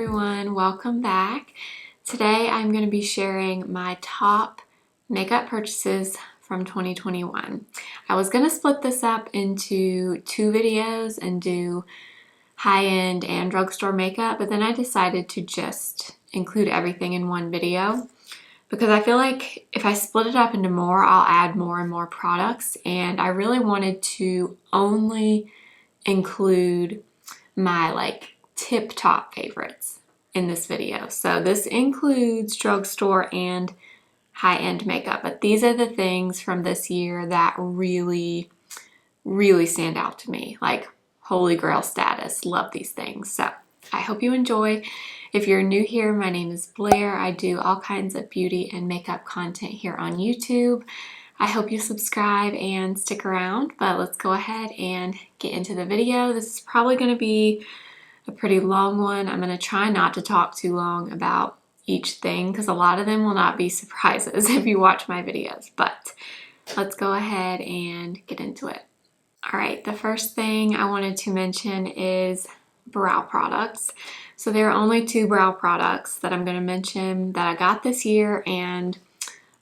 everyone, welcome back. Today I'm going to be sharing my top makeup purchases from 2021. I was going to split this up into two videos and do high-end and drugstore makeup, but then I decided to just include everything in one video because I feel like if I split it up into more, I'll add more and more products, and I really wanted to only include my tip-top favorites in this video. So this includes drugstore and high-end makeup, but these are the things from this year that really stand out to me, like holy grail status. Love these things. So I hope you enjoy. If you're new here, my name is Blair. I do all kinds of beauty and makeup content here on YouTube. I hope you subscribe and stick around, but let's go ahead and get into the video. This is probably going to be a pretty long one. I'm going to try not to talk too long about each thing because a lot of them will not be surprises if you watch my videos, but let's go ahead and get into it. All right, the first thing I wanted to mention is brow products. So there are only two brow products that I'm going to mention that I got this year, and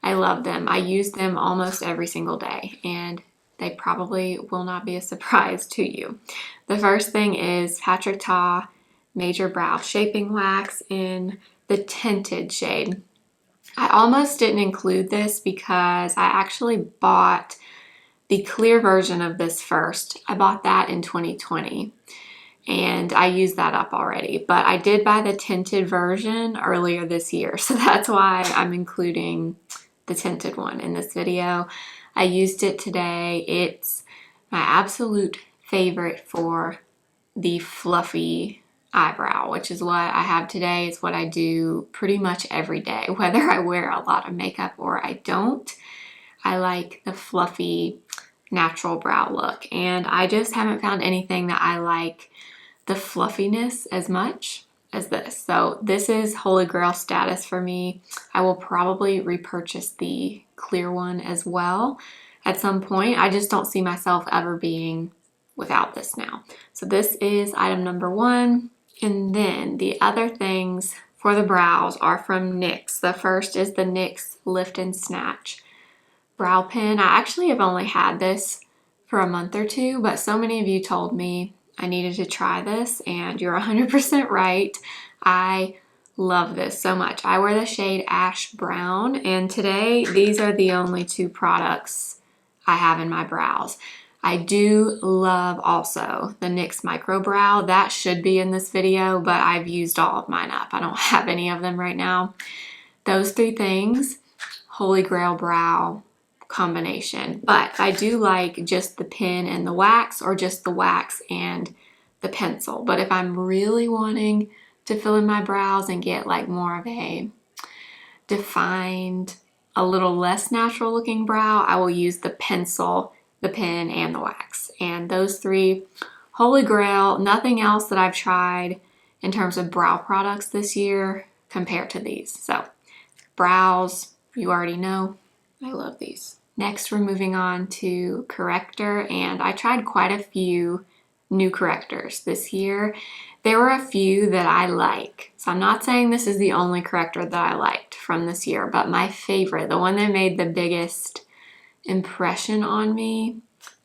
I love them. I use them almost every single day, and they probably will not be a surprise to you. The first thing is Patrick Ta Major Brow Shaping Wax in the Tinted shade. I almost didn't include this because I actually bought the clear version of this first. I bought that in 2020 and I used that up already, but I did buy the tinted version earlier this year, so that's why I'm including the tinted one in this video. I used it today. It's my absolute favorite for the fluffy eyebrow, which is what I have today. It's what I do pretty much every day, whether I wear a lot of makeup or I don't. I like the fluffy natural brow look, and I just haven't found anything that I like the fluffiness as much as this. So this is holy grail status for me. I will probably repurchase the clear one as well at some point. I just don't see myself ever being without this now. So this is item number one. And then the other things for the brows are from NYX. The first is the NYX Lift and Snatch brow pen. I actually have only had this for a month or two, but so many of you told me I needed to try this, and you're 100% right. I love this so much. I wear the shade Ash Brown, and today these are the only two products I have in my brows. I do love also the NYX Micro Brow. That should be in this video, but I've used all of mine up. I don't have any of them right now. Those three things, holy grail brow combination, but I do like just the pen and the wax, or just the wax and the pencil. But if I'm really wanting to fill in my brows and get like more of a defined, a little less natural looking brow, I will use the pencil, the pen, and the wax. And those three, holy grail. Nothing else that I've tried in terms of brow products this year compared to these. So brows, you already know, I love these. Next, we're moving on to corrector, and I tried quite a few new correctors this year. There were a few that I like. So I'm not saying this is the only corrector that I liked from this year, but my favorite, the one that made the biggest impression on me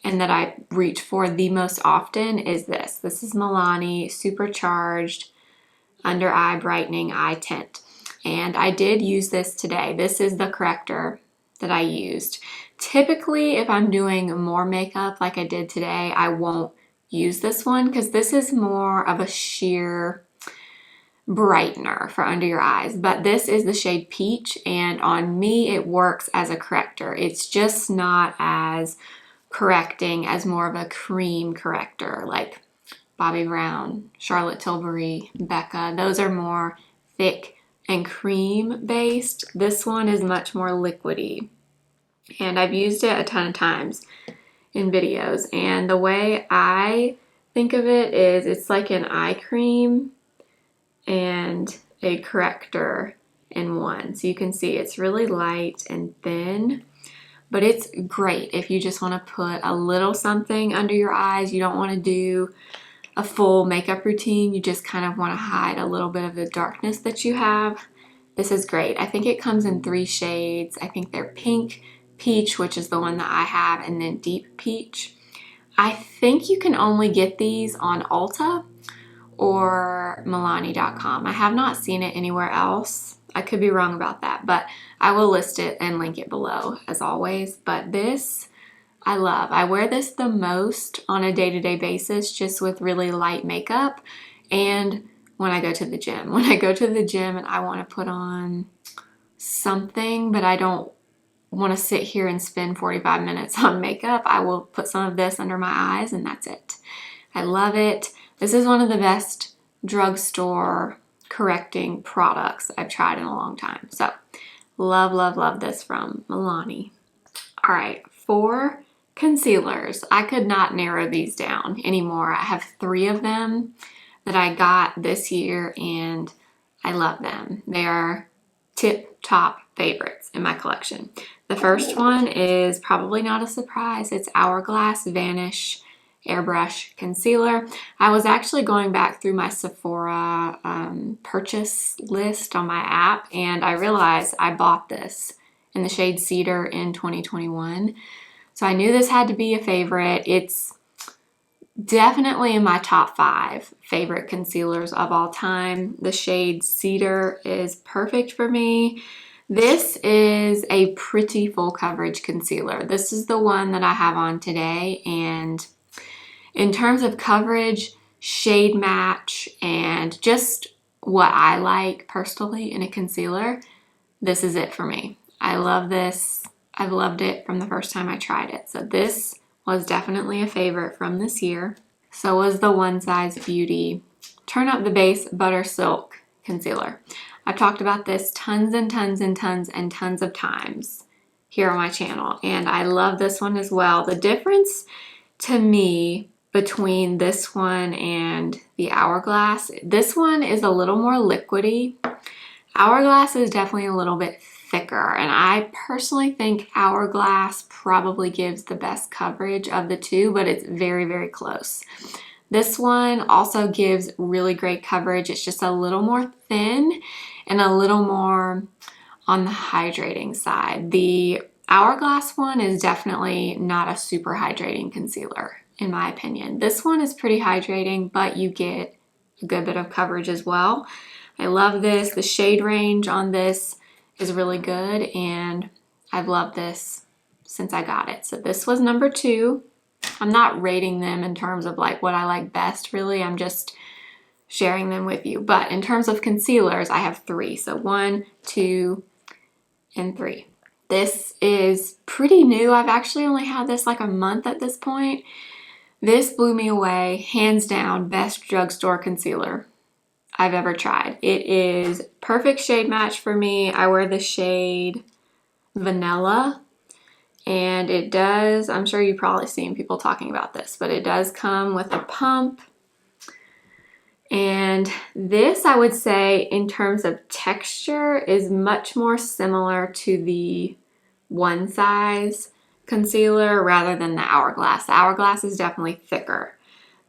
and that I reach for the most often is this. This is Milani Supercharged Under Eye Brightening Eye Tint. And I did use this today. This is the corrector that I used. Typically, if I'm doing more makeup like I did today, I won't use this one because this is more of a sheer brightener for under your eyes. But this is the shade Peach, and on me it works as a corrector. It's just not as correcting as more of a cream corrector like Bobbi Brown, Charlotte Tilbury, Becca. Those are more thick and cream based. This one is much more liquidy, and I've used it a ton of times in videos, and the way I think of it is it's like an eye cream and a corrector in one. So you can see it's really light and thin, but it's great if you just want to put a little something under your eyes. You don't want to do a full makeup routine. You just kind of want to hide a little bit of the darkness that you have. This is great. I think it comes in 3 shades. I think they're pink, peach, which is the one that I have, and then deep peach. I think you can only get these on Ulta or Milani.com. I have not seen it anywhere else. I could be wrong about that, but I will list it and link it below as always. But this, I love. I wear this the most on a day-to-day basis, just with really light makeup and when I go to the gym. When I go to the gym and I want to put on something, but I don't want to sit here and spend 45 minutes on makeup, I will put some of this under my eyes and that's it. I love it. This is one of the best drugstore correcting products I've tried in a long time. So love, love, love this from Milani. All right, for concealers, I could not narrow these down anymore. I have 3 of them that I got this year and I love them. They are tip-top favorites in my collection. The first one is probably not a surprise. It's Hourglass Vanish Airbrush Concealer. I was actually going back through my Sephora purchase list on my app, and I realized I bought this in the shade Cedar in 2021. So I knew this had to be a favorite. It's definitely in my top 5 favorite concealers of all time. The shade Cedar is perfect for me. This is a pretty full coverage concealer. This is the one that I have on today, and in terms of coverage, shade match, and just what I like personally in a concealer, this is it for me. I love this. I've loved it from the first time I tried it. So this was definitely a favorite from this year. So was the One Size Beauty Turn Up the Base Buttersilk Concealer. I've talked about this tons and tons and tons and tons of times here on my channel, and I love this one as well. The difference to me between this one and the Hourglass, this one is a little more liquidy. Hourglass is definitely a little bit thicker, and I personally think Hourglass probably gives the best coverage of the 2, but it's very, very close. This one also gives really great coverage. It's just a little more thin and a little more on the hydrating side. The Hourglass one is definitely not a super hydrating concealer, in my opinion. This one is pretty hydrating, but you get a good bit of coverage as well. I love this. The shade range on this is really good, and I've loved this since I got it. So this was number 2. I'm not rating them in terms of like what I like best, really. I'm just sharing them with you. But in terms of concealers, I have 3. So 1, 2, and 3. This is pretty new. I've actually only had this like a month at this point. This blew me away. Hands down, best drugstore concealer I've ever tried. It is perfect shade match for me. I wear the shade Vanilla, and it does, I'm sure you've probably seen people talking about this, but it does come with a pump. And this, I would say, in terms of texture, is much more similar to the One Size concealer rather than the Hourglass. The Hourglass is definitely thicker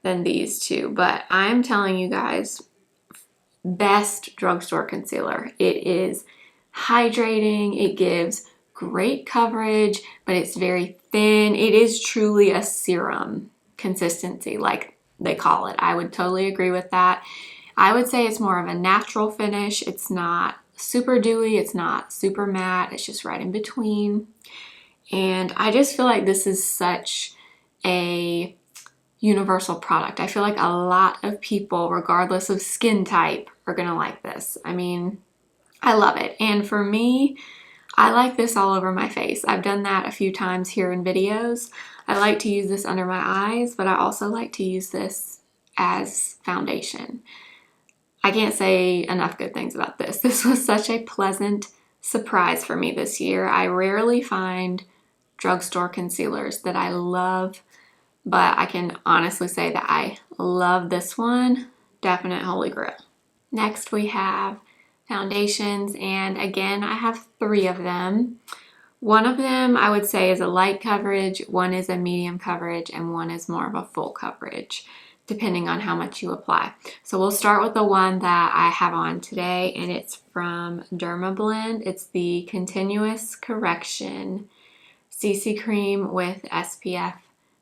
than these 2, but I'm telling you guys, best drugstore concealer. It is hydrating, it gives great coverage, but it's very thin. It is truly a serum consistency, like they call it. I would totally agree with that. I would say it's more of a natural finish. It's not super dewy, it's not super matte, it's just right in between. And I just feel like this is such a universal product. I feel like a lot of people, regardless of skin type, are gonna like this. I mean, I love it. And for me, I like this all over my face. I've done that a few times here in videos. I like to use this under my eyes, but I also like to use this as foundation. I can't say enough good things about this. This was such a pleasant surprise for me this year. I rarely find drugstore concealers that I love, but I can honestly say that I love this one. Definite holy grail. Next we have foundations, and again I have 3 of them. One of them I would say is a light coverage, one is a medium coverage, and one is more of a full coverage. depending on how much you apply. So we'll start with the one that I have on today, and it's from Dermablend. It's the Continuous Correction CC Cream with SPF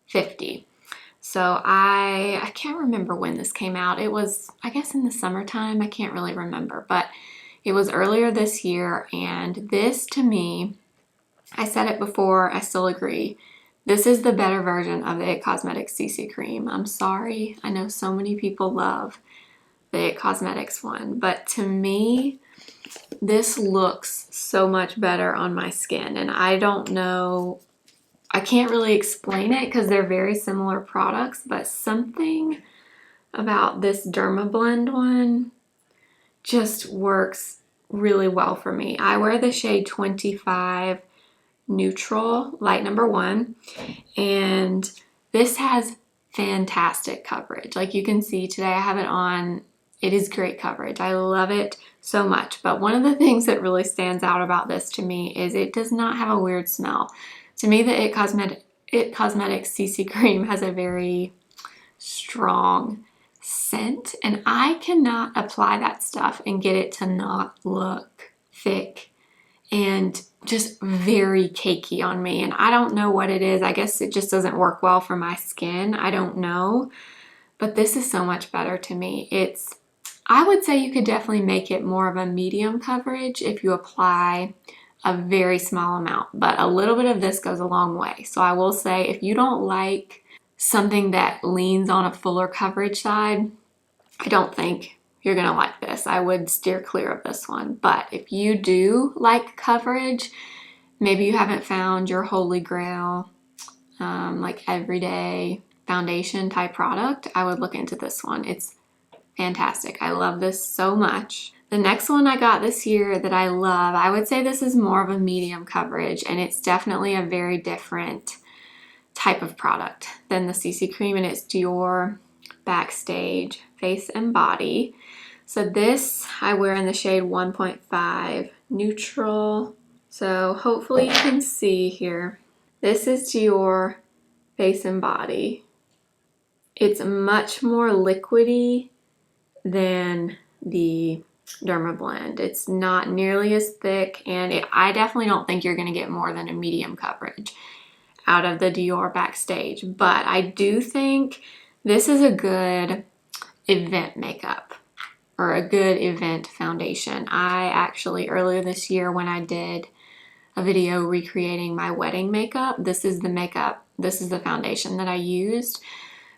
50. So I can't remember when this came out. It was, I guess, in the summertime. I can't really remember, but it was earlier this year, and this to me, I said it before, I still agree. This is the better version of the IT Cosmetics CC Cream. I'm sorry, I know so many people love the IT Cosmetics one, but to me, this looks so much better on my skin, and I don't know, I can't really explain it because they're very similar products, but something about this Dermablend one just works really well for me. I wear the shade 25 Neutral, light number 1, and this has fantastic coverage. Like you can see today I have it on. It is great coverage. I love it so much. But one of the things that really stands out about this to me is it does not have a weird smell. To me, the IT Cosmetics CC Cream has a very strong scent, and I cannot apply that stuff and get it to not look thick and just very cakey on me. And I don't know what it is. I guess it just doesn't work well for my skin. I don't know. But this is so much better to me. I would say you could definitely make it more of a medium coverage if you apply a very small amount. But a little bit of this goes a long way. So I will say if you don't like something that leans on a fuller coverage side, I don't think you're gonna like this. I would steer clear of this one. But if you do like coverage, maybe you haven't found your holy grail, like everyday foundation type product, I would look into this one. It's fantastic. I love this so much. The next one I got this year that I love, I would say this is more of a medium coverage, and it's definitely a very different type of product than the CC Cream, and it's Dior BACKSTAGE Face and Body. So this I wear in the shade 1.5 Neutral. So hopefully you can see here. This is Dior Face and Body. It's much more liquidy than the Dermablend. It's not nearly as thick, and I definitely don't think you're going to get more than a medium coverage out of the Dior BACKSTAGE. But I do think this is a good event makeup or a good event foundation. I actually, earlier this year when I did a video recreating my wedding makeup, this is the foundation that I used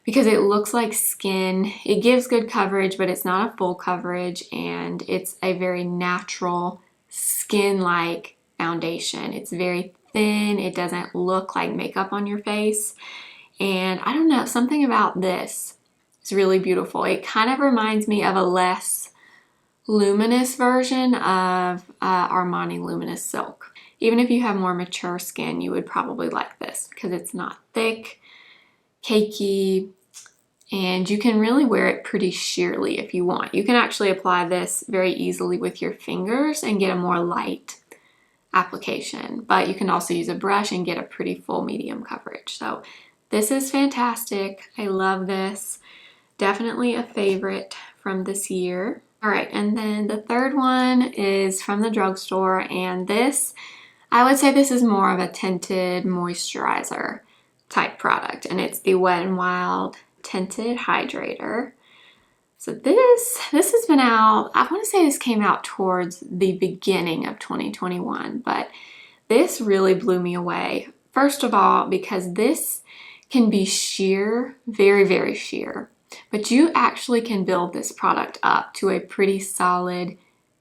because it looks like skin. It gives good coverage, but it's not a full coverage, and it's a very natural skin-like foundation. It's very thin. It doesn't look like makeup on your face. And I don't know, something about this is really beautiful. It kind of reminds me of a less luminous version of Armani Luminous Silk. Even if you have more mature skin, you would probably like this because it's not thick, cakey, and you can really wear it pretty sheerly if you want. You can actually apply this very easily with your fingers and get a more light application, but you can also use a brush and get a pretty full medium coverage. So this is fantastic. I love this. Definitely a favorite from this year. All right, and then the third one is from the drugstore, and this, I would say this is more of a tinted moisturizer type product, and it's the Wet n Wild Tinted Hydrator. So this has been out, I want to say this came out towards the beginning of 2021, but this really blew me away. First of all, because this can be sheer, very, very sheer, but you actually can build this product up to a pretty solid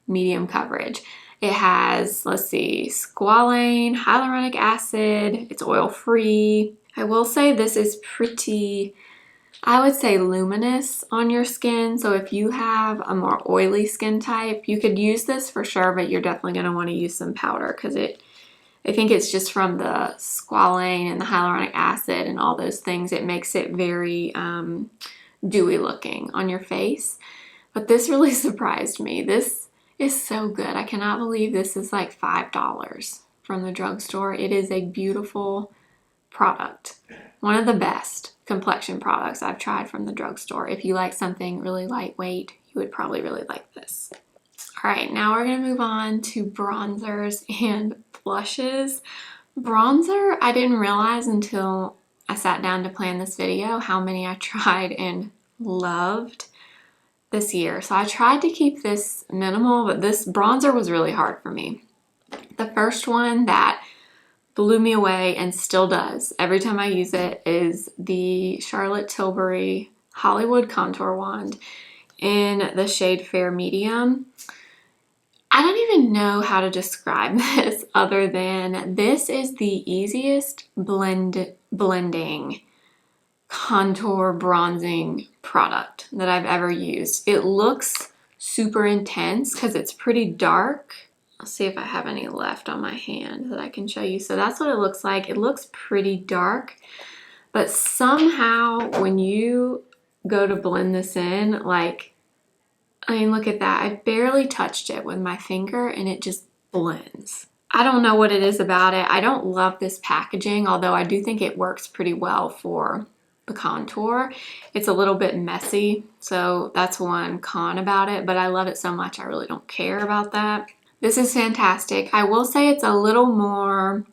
medium coverage. It has, let's see, squalane, hyaluronic acid, it's oil-free. I will say this is pretty, I would say, luminous on your skin. So if you have a more oily skin type, you could use this for sure, but you're definitely going to want to use some powder because I think it's just from the squalane and the hyaluronic acid and all those things, it makes it very dewy looking on your face. But this really surprised me. This is so good. I cannot believe this is like $5 from the drugstore. It is a beautiful product. One of the best complexion products I've tried from the drugstore. If you like something really lightweight, you would probably really like this. All right, now we're gonna move on to bronzers and blushes. Bronzer, I didn't realize until I sat down to plan this video how many I tried and loved this year. So I tried to keep this minimal, but this bronzer was really hard for me. The first one that blew me away and still does every time I use it is the Charlotte Tilbury Hollywood Contour Wand in the shade Fair Medium. I don't even know how to describe this other than this is the easiest blending contour bronzing product that I've ever used. It looks super intense because it's pretty dark. I'll see if I have any left on my hand that I can show you. So that's what it looks like. It looks pretty dark, but somehow when you go to blend this in, like, I mean, look at that. I barely touched it with my finger and it just blends. I don't know what it is about it. I don't love this packaging, although I do think it works pretty well for the contour. It's a little bit messy, so that's one con about it, but I love it so much I really don't care about that. This is fantastic. I will say it's a little more,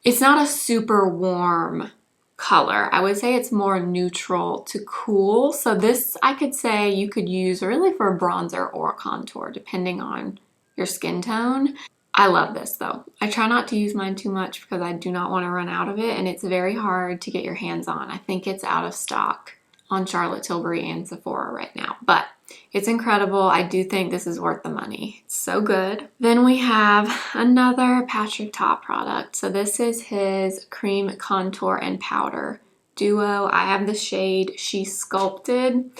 it's not a super warm color. I would say it's more neutral to cool. So this, I could say you could use really for a bronzer or a contour, depending on your skin tone. I love this though. I try not to use mine too much because I do not want to run out of it, and it's very hard to get your hands on. I think it's out of stock on Charlotte Tilbury and Sephora right now, but it's incredible. I do think this is worth the money. It's so good. Then we have another Patrick Ta product. So this is his cream contour and powder duo. I have the shade She Sculpted.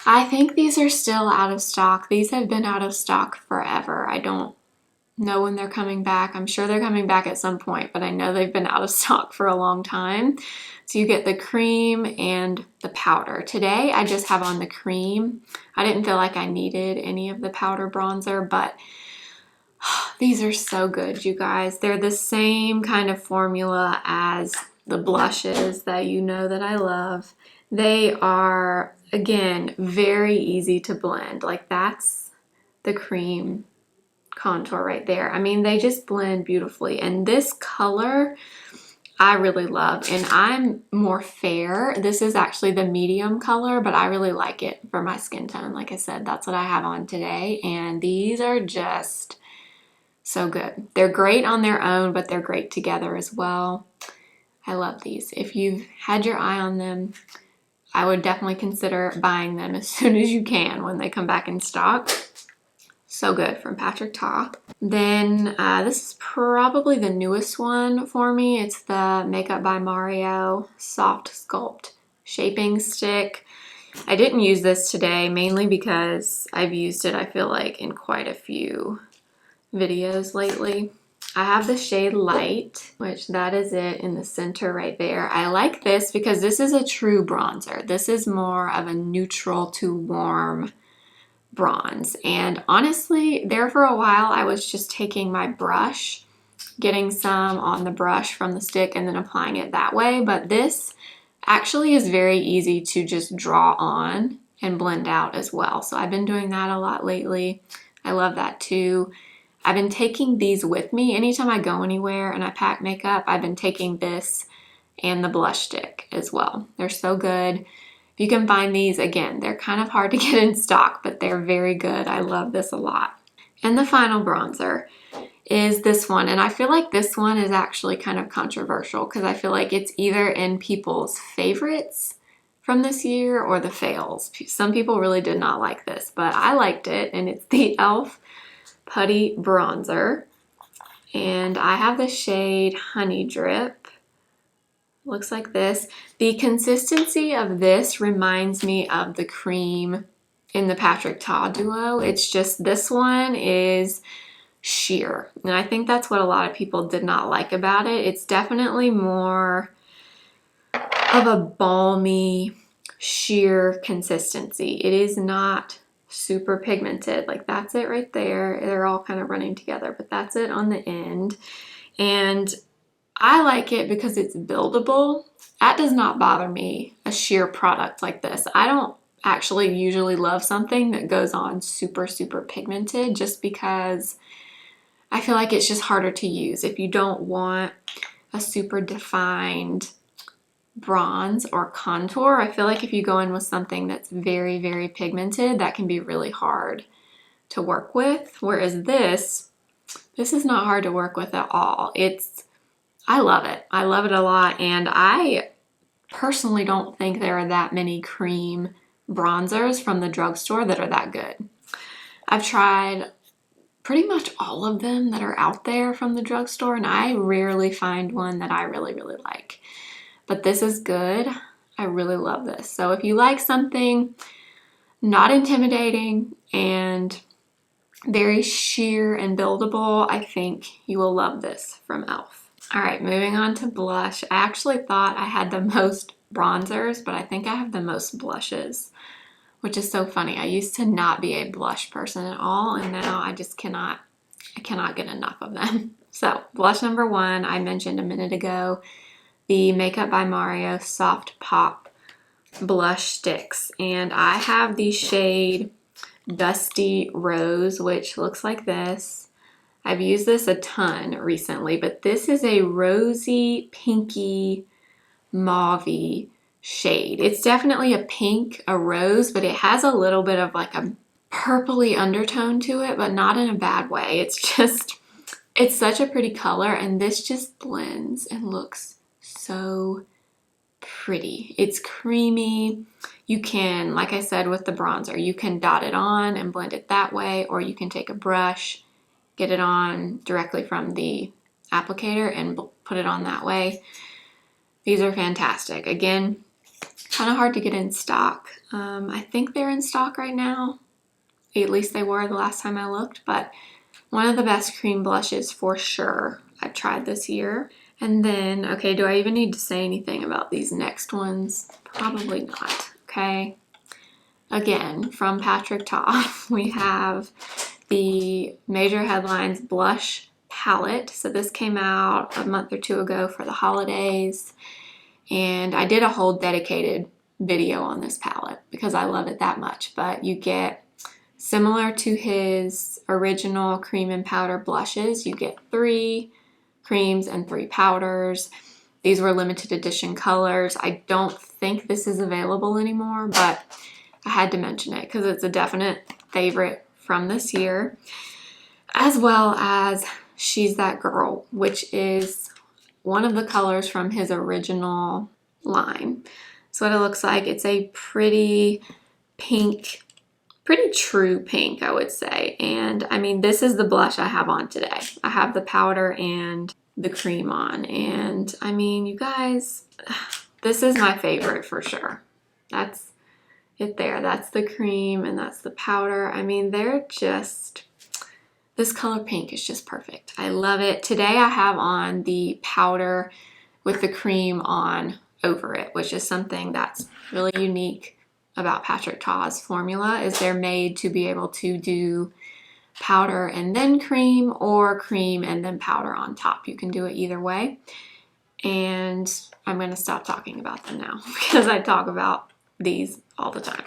I think these are still out of stock. These have been out of stock forever. I don't know when they're coming back. I'm sure they're coming back at some point, but I know they've been out of stock for a long time. So you get the cream and the powder. Today I just have on the cream. I didn't feel like I needed any of the powder bronzer, but these are so good, you guys. They're the same kind of formula as the blushes that you know that I love. They are, again, very easy to blend. Like, that's the cream contour right there. I mean, they just blend beautifully, and this color I really love, and I'm more fair. This is actually the medium color, but I really like it for my skin tone. Like I said, that's what I have on today, and these are just so good. They're great on their own, but they're great together as well. I love these. If you've had your eye on them, I would definitely consider buying them as soon as you can when they come back in stock. So good, from Patrick Ta. Then this is probably the newest one for me. It's the Makeup by Mario Soft Sculpt Shaping Stick. I didn't use this today mainly because I've used it, I feel like, in quite a few videos lately. I have the shade Light, which that is it in the center right there. I like this because this is a true bronzer. This is more of a neutral to warm bronze, and honestly, there for a while I was just taking my brush, getting some on the brush from the stick and then applying it that way, but this actually is very easy to just draw on and blend out as well. So I've been doing that a lot lately. I love that too. I've been taking these with me anytime I go anywhere and I pack makeup. I've been taking this and the blush stick as well. They're so good. If you can find these, again, they're kind of hard to get in stock, but they're very good. I love this a lot. And the final bronzer is this one, and I feel like this one is actually kind of controversial because I feel like it's either in people's favorites from this year or the fails. Some people really did not like this, but I liked it, and it's the e.l.f. Putty Bronzer, and I have the shade Honey Drip. Looks like this. The consistency of this reminds me of the cream in the Patrick Ta duo. It's just this one is sheer, and I think that's what a lot of people did not like about it. It's definitely more of a balmy, sheer consistency. It is not super pigmented. Like, that's it right there. They're all kind of running together, but that's it on the end. And I like it because it's buildable. That does not bother me, a sheer product like this. I don't actually usually love something that goes on super, super pigmented just because I feel like it's just harder to use. If you don't want a super defined bronze or contour, I feel like if you go in with something that's very, very pigmented, that can be really hard to work with. Whereas this is not hard to work with at all. I love it. I love it a lot, and I personally don't think there are that many cream bronzers from the drugstore that are that good. I've tried pretty much all of them that are out there from the drugstore, and I rarely find one that I really, really like. But this is good. I really love this. So if you like something not intimidating and very sheer and buildable, I think you will love this from e.l.f. All right, moving on to blush. I actually thought I had the most bronzers, but I think I have the most blushes, which is so funny. I used to not be a blush person at all, and now I just cannot get enough of them. So blush number one, I mentioned a minute ago, the Makeup by Mario Soft Pop blush sticks. And I have the shade Dusty Rose, which looks like this. I've used this a ton recently, but this is a rosy, pinky, mauvey shade. It's definitely a pink, a rose, but it has a little bit of like a purpley undertone to it, but not in a bad way. It's such a pretty color, and this just blends and looks so pretty. It's creamy. You can, like I said with the bronzer, you can dot it on and blend it that way, or you can take a brush, get it on directly from the applicator and put it on that way. These are fantastic. Again, kind of hard to get in stock. I think they're in stock right now. At least they were the last time I looked, but one of the best cream blushes for sure I've tried this year. And then, okay, do I even need to say anything about these next ones? Probably not, okay? Again, from Patrick Ta, we have the Major Headlines Blush Palette. So this came out a month or two ago for the holidays, and I did a whole dedicated video on this palette because I love it that much. But you get, similar to his original cream and powder blushes, you get 3 creams and 3 powders. These were limited edition colors. I don't think this is available anymore, but I had to mention it because it's a definite favorite from this year, as well as She's That Girl, which is one of the colors from his original line. So what it looks like, it's a pretty pink, pretty true pink, I would say. And I mean, this is the blush I have on today. I have the powder and the cream on. And I mean, you guys, this is my favorite for sure. That's it there. That's the cream and that's the powder. I mean, they're just, this color pink is just perfect. I love it. Today I have on the powder with the cream on over it, which is something that's really unique about Patrick Ta's formula, is they're made to be able to do powder and then cream, or cream and then powder on top. You can do it either way. And I'm going to stop talking about them now because I talk about these all the time.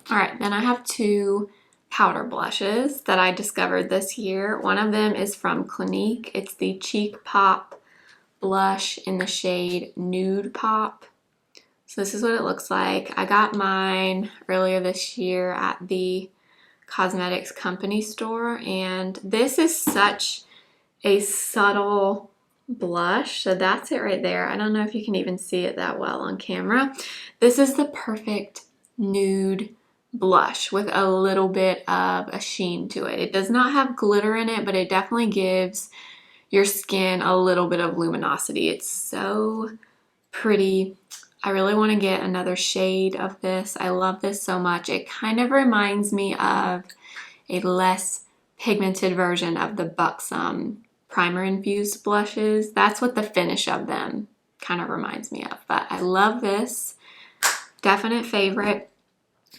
All right, then I have 2 powder blushes that I discovered this year. One of them is from Clinique. It's the Cheek Pop blush in the shade Nude Pop. So this is what it looks like. I got mine earlier this year at the cosmetics company store, and this is such a subtle blush. So that's it right there. I don't know if you can even see it that well on camera. This is the perfect nude blush with a little bit of a sheen to it. It does not have glitter in it, but it definitely gives your skin a little bit of luminosity. It's so pretty. I really want to get another shade of this. I love this so much. It kind of reminds me of a less pigmented version of the Buxom primer infused blushes. That's what the finish of them kind of reminds me of. But I love this. Definite favorite.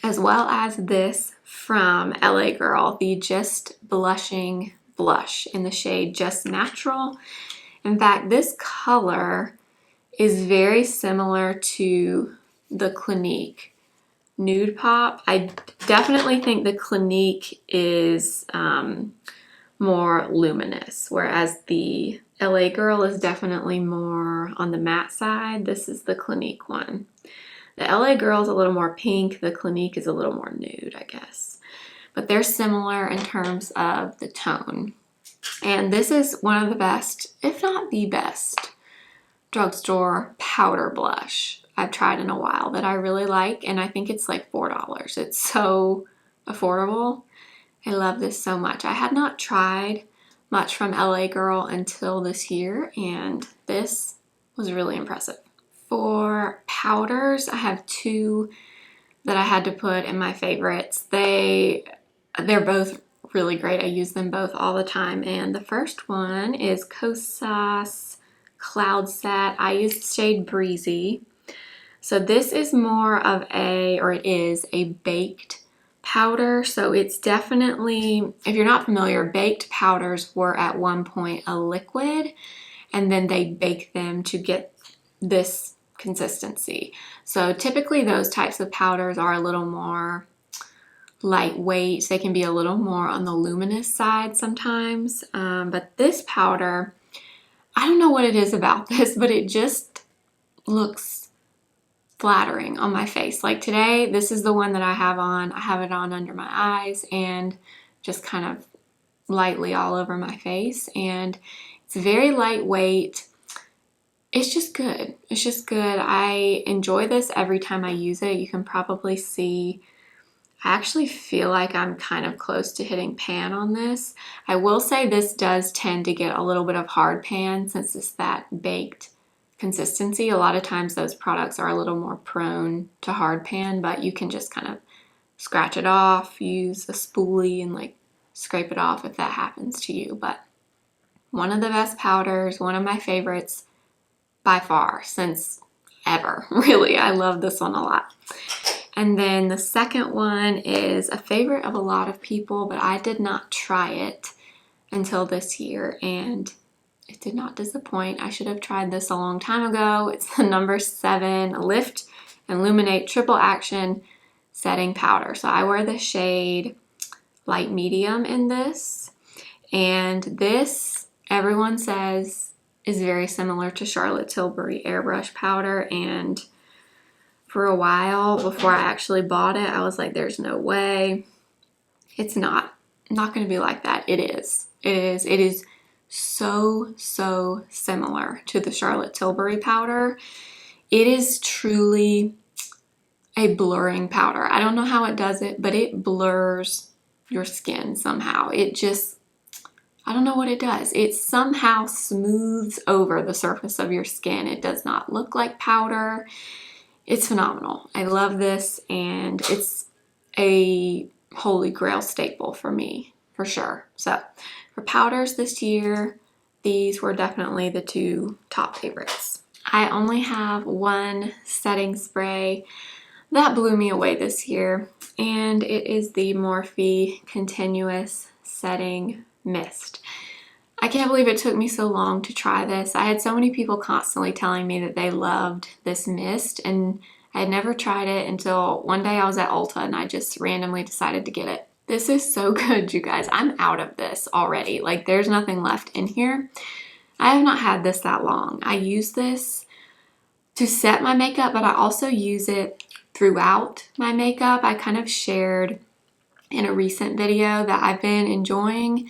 As well as this from LA Girl, the Just Blushing blush in the shade Just Natural. In fact, this color is very similar to the Clinique Nude Pop. I definitely think the Clinique is more luminous, whereas the LA Girl is definitely more on the matte side. This is the Clinique one. The LA Girl is a little more pink. The Clinique is a little more nude, I guess. But they're similar in terms of the tone. And this is one of the best, if not the best, drugstore powder blush I've tried in a while that I really like. And I think it's like $4. It's so affordable. I love this so much. I had not tried much from LA Girl until this year, and this was really impressive. For powders, I have two that I had to put in my favorites. They're both really great. I use them both all the time. And the first one is Kosas Cloud Set. I used shade Breezy. So this is more of it is a baked powder. So it's definitely, if you're not familiar, baked powders were at one point a liquid, and then they bake them to get this consistency. So typically those types of powders are a little more lightweight. They can be a little more on the luminous side sometimes. But this powder, I don't know what it is about this, but it just looks flattering on my face. Like today, this is the one that I have on. I have it on under my eyes and just kind of lightly all over my face. And it's very lightweight. It's just good. It's just good. I enjoy this every time I use it. You can probably see I actually feel like I'm kind of close to hitting pan on this. I will say this does tend to get a little bit of hard pan since it's that baked consistency. A lot of times those products are a little more prone to hard pan, but you can just kind of scratch it off, use a spoolie and like scrape it off if that happens to you. But one of the best powders, one of my favorites by far since ever. Really, I love this one a lot. And then the second one is a favorite of a lot of people, but I did not try it until this year, and it did not disappoint. I should have tried this a long time ago. It's the number 7 Lift and Illuminate Triple Action Setting Powder. So I wear the shade Light Medium in this, and this, everyone says, is very similar to Charlotte Tilbury Airbrush powder, and for a while before I actually bought it, I was like, there's no way. It's not going to be like that. It is. It is so similar to the Charlotte Tilbury powder. It is truly a blurring powder. I don't know how it does it, but it blurs your skin somehow. It just, I don't know what it does. It somehow smooths over the surface of your skin. It does not look like powder. It's phenomenal. I love this, and it's a holy grail staple for me, for sure. So for powders this year, these were definitely the two top favorites. I only have one setting spray that blew me away this year, and it is the Morphe Continuous Setting Mist. I can't believe it took me so long to try this. I had so many people constantly telling me that they loved this mist, and I had never tried it until one day I was at Ulta and I just randomly decided to get it. This is so good, you guys. I'm out of this already. Like, there's nothing left in here. I have not had this that long. I use this to set my makeup, but I also use it throughout my makeup. I kind of shared in a recent video that I've been enjoying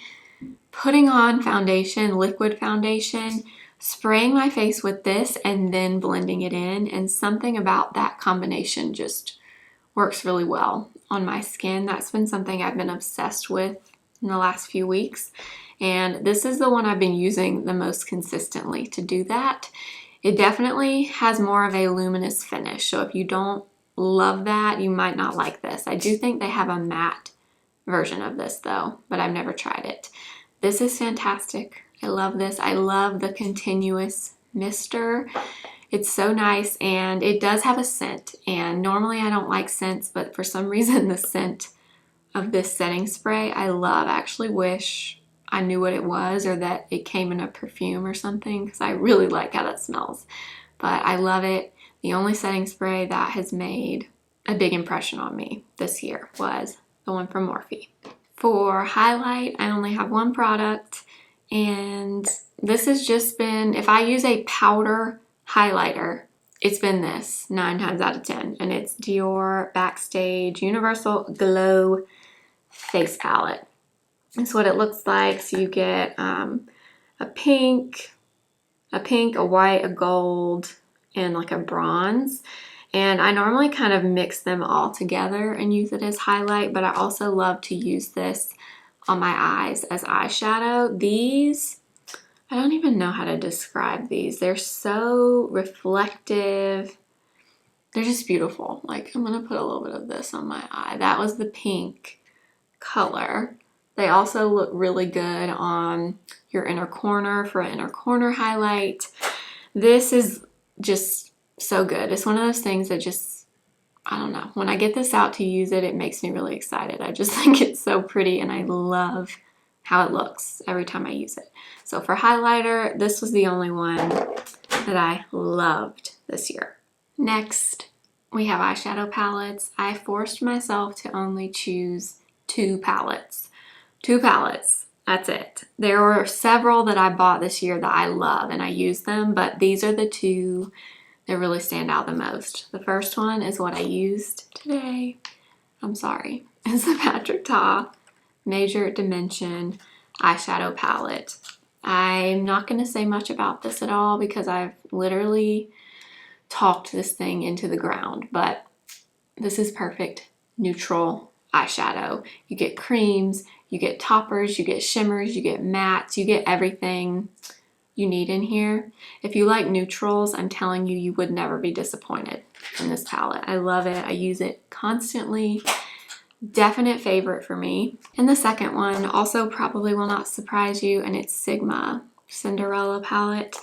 putting on foundation, liquid foundation, spraying my face with this, and then blending it in. And something about that combination just works really well on my skin. That's been something I've been obsessed with in the last few weeks. And this is the one I've been using the most consistently to do that. It definitely has more of a luminous finish. So if you don't love that, you might not like this. I do think they have a matte version of this though, but I've never tried it. This is fantastic. I love this. I love the continuous mister. It's so nice, and it does have a scent, and normally I don't like scents, but for some reason the scent of this setting spray I love. I actually wish I knew what it was or that it came in a perfume or something, because I really like how that smells. But I love it. The only setting spray that has made a big impression on me this year was the one from Morphe. For highlight, I only have one product, and this has just been, if I use a powder highlighter, it's been this 9 times out of 10, and it's Dior BACKSTAGE Universal Glow Face Palette. That's what it looks like. So you get a pink, a white, a gold, and like a bronze. And I normally kind of mix them all together and use it as highlight, but I also love to use this on my eyes as eyeshadow. These, I don't even know how to describe these. They're so reflective. They're just beautiful. Like, I'm gonna put a little bit of this on my eye. That was the pink color. They also look really good on your inner corner for an inner corner highlight. This is just so good. It's one of those things that just, I don't know. When I get this out to use it, it makes me really excited. I just think it's so pretty, and I love how it looks every time I use it. So for highlighter, this was the only one that I loved this year. Next, we have eyeshadow palettes. I forced myself to only choose 2 palettes. 2 palettes. That's it. There were several that I bought this year that I love and I use them, but these are the 2 that really stand out the most. The first one is what I used today. I'm sorry. It's the Patrick Ta Major Dimension eyeshadow palette. I'm not going to say much about this at all because I've literally talked this thing into the ground, but this is perfect neutral eyeshadow. You get creams, you get toppers, you get shimmers, you get mattes, you get everything you need in here. If you like neutrals, I'm telling you, you would never be disappointed in this palette. I love it. I use it constantly. Definite favorite for me. And the second one also probably will not surprise you, and it's Sigma Cinderella palette.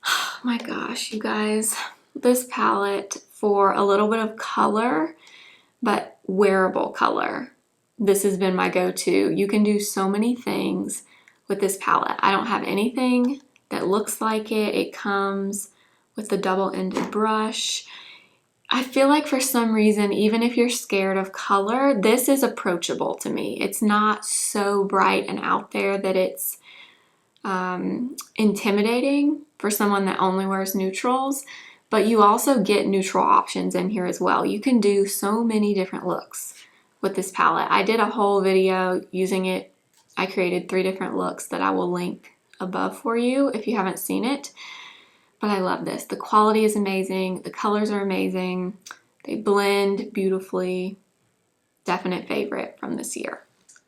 Oh my gosh, you guys. This palette, for a little bit of color, but wearable color, this has been my go-to. You can do so many things with this palette. I don't have anything that looks like it. It comes with the double-ended brush. I feel like for some reason, even if you're scared of color, this is approachable to me. It's not so bright and out there that it's intimidating for someone that only wears neutrals, but you also get neutral options in here as well. You can do so many different looks with this palette. I did a whole video using it. I created 3 different looks that I will link above for you if you haven't seen it. But I love this. The quality is amazing. The colors are amazing. They blend beautifully. Definite favorite from this year.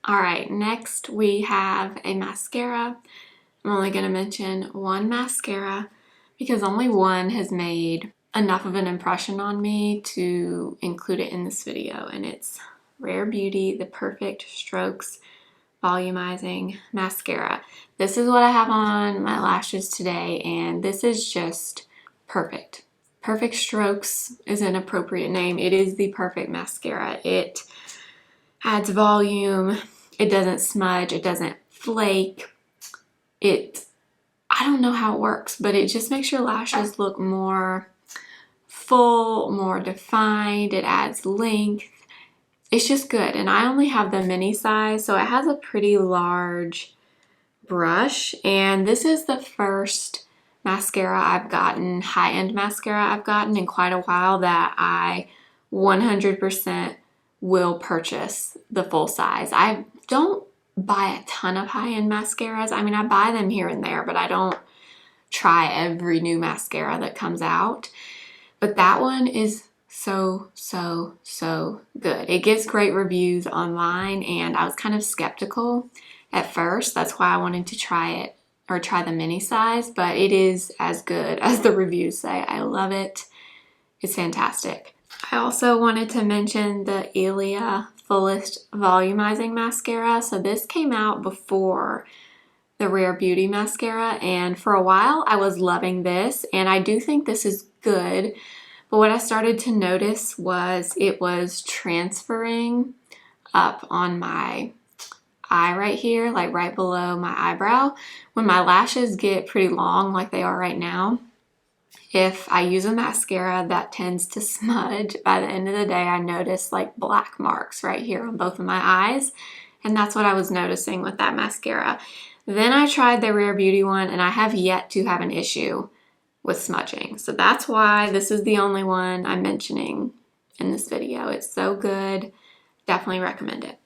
All right, next we have a mascara. I'm only going to mention one mascara because only one has made enough of an impression on me to include it in this video, and it's Rare Beauty, the Perfect Strokes Volumizing Mascara. This is what I have on my lashes today, and this is just perfect. Perfect Strokes is an appropriate name. It is the perfect mascara. It adds volume. It doesn't smudge. It doesn't flake. I don't know how it works, but it just makes your lashes look more full, more defined. It adds length. It's just good, and I only have the mini size, so it has a pretty large brush, and this is the first mascara I've gotten, high-end mascara I've gotten in quite a while that I 100% will purchase the full size. I don't buy a ton of high-end mascaras. I mean, I buy them here and there, but I don't try every new mascara that comes out. But that one is so good. It gets great reviews online, and I was kind of skeptical at first. That's why I wanted to try it, or try the mini size, but it is as good as the reviews say. I love it. It's fantastic. I also wanted to mention the Ilia Fullest Volumizing Mascara. So this came out before the Rare Beauty mascara, and for a while I was loving this, and I do think this is good. But what I started to notice was it was transferring up on my eye right here, like right below my eyebrow. When my lashes get pretty long like they are right now, if I use a mascara, that tends to smudge. By the end of the day, I notice like black marks right here on both of my eyes. And that's what I was noticing with that mascara. Then I tried the Rare Beauty one, and I have yet to have an issue with smudging. So that's why this is the only one I'm mentioning in this video. It's so good. Definitely recommend it.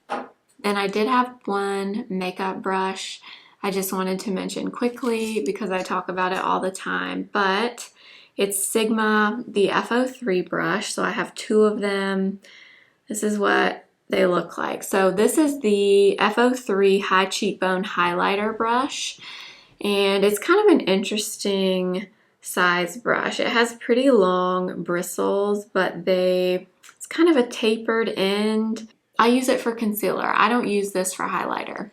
Then I did have one makeup brush I just wanted to mention quickly because I talk about it all the time, but it's Sigma, the F03 brush. So I have two of them. This is what they look like. So this is the F03 High Cheekbone Highlighter brush, and it's kind of an interesting size brush. It has pretty long bristles, but it's kind of a tapered end. I use it for concealer. I don't use this for highlighter.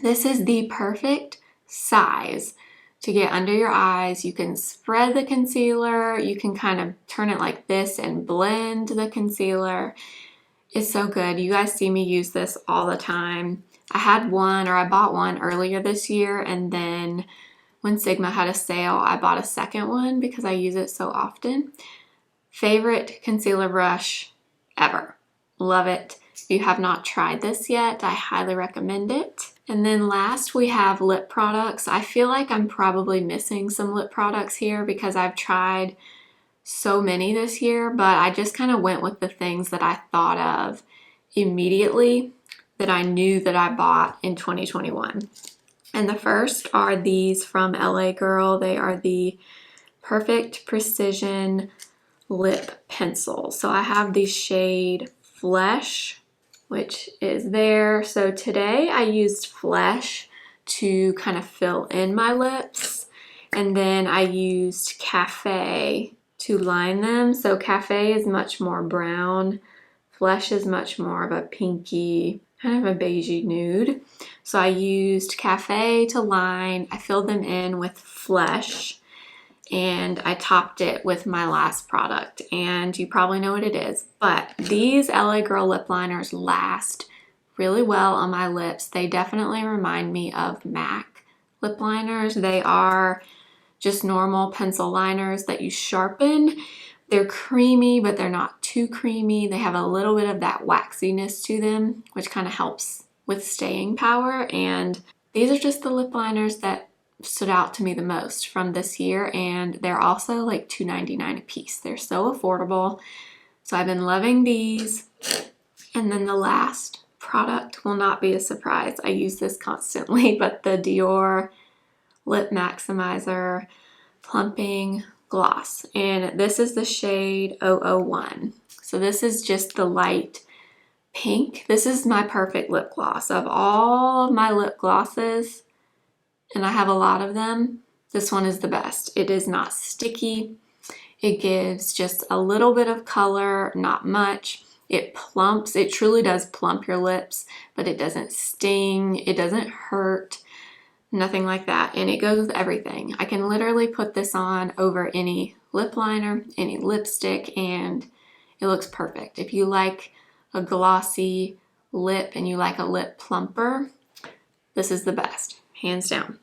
This is the perfect size to get under your eyes. You can spread the concealer. You can kind of turn it like this and blend the concealer. It's so good. You guys see me use this all the time. I bought one earlier this year, and then when Sigma had a sale, I bought a second one because I use it so often. Favorite concealer brush ever. Love it. If you have not tried this yet, I highly recommend it. And then last we have lip products. I feel like I'm probably missing some lip products here because I've tried so many this year, but I just kind of went with the things that I thought of immediately that I knew that I bought in 2021. And the first are these from LA Girl. They are the Perfect Precision Lip Pencil. So I have the shade Flesh, which is there. So today I used Flesh to kind of fill in my lips, and then I used Cafe to line them. So Cafe is much more brown. Flesh is much more of a pinky, kind of a beigey nude. So I used Cafe to line. I filled them in with Flesh, and I topped it with my last product. And you probably know what it is, but these LA Girl lip liners last really well on my lips. They definitely remind me of MAC lip liners. They are just normal pencil liners that you sharpen. They're creamy, but they're not too creamy. They have a little bit of that waxiness to them, which kind of helps with staying power. And these are just the lip liners that stood out to me the most from this year, and they're also like $2.99 a piece. They're so affordable. So I've been loving these. And then the last product will not be a surprise. I use this constantly, but the Dior Lip Maximizer Plumping Gloss. And this is the shade 001. So this is just the light pink. This is my perfect lip gloss. Of all of my lip glosses, and I have a lot of them, this one is the best. It is not sticky. It gives just a little bit of color, not much. It plumps. It truly does plump your lips, but it doesn't sting. It doesn't hurt. Nothing like that. And it goes with everything. I can literally put this on over any lip liner, any lipstick, and it looks perfect. If you like a glossy lip and you like a lip plumper, this is the best, hands down.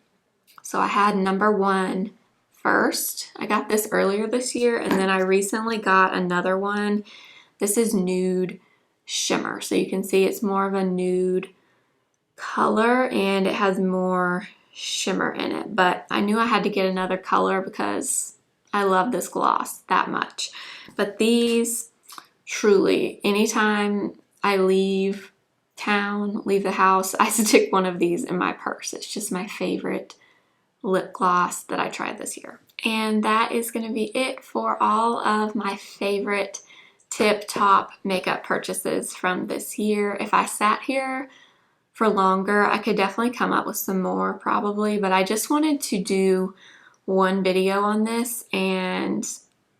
So I had number one first. I got this earlier this year, and then I recently got another one. This is Nude Shimmer. So you can see it's more of a nude color and it has more shimmer in it, but I knew I had to get another color because I love this gloss that much. But these, truly, anytime I leave town, leave the house, I stick one of these in my purse. It's just my favorite lip gloss that I tried this year. And that is going to be it for all of my favorite tip-top makeup purchases from this year. If I sat here for longer, I could definitely come up with some more probably, but I just wanted to do one video on this and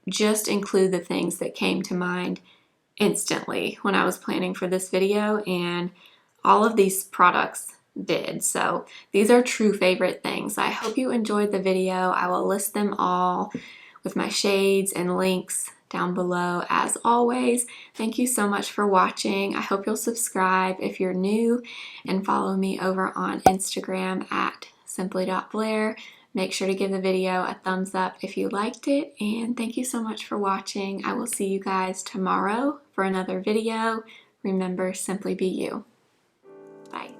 just include the things that came to mind instantly when I was planning for this video, and all of these products did. So these are true favorite things. I hope you enjoyed the video. I will list them all with my shades and links down below as always. Thank you so much for watching. I hope you'll subscribe if you're new and follow me over on Instagram at simply.blair. Make sure to give the video a thumbs up if you liked it, and thank you so much for watching. I will see you guys tomorrow for another video. Remember, simply be you. Bye.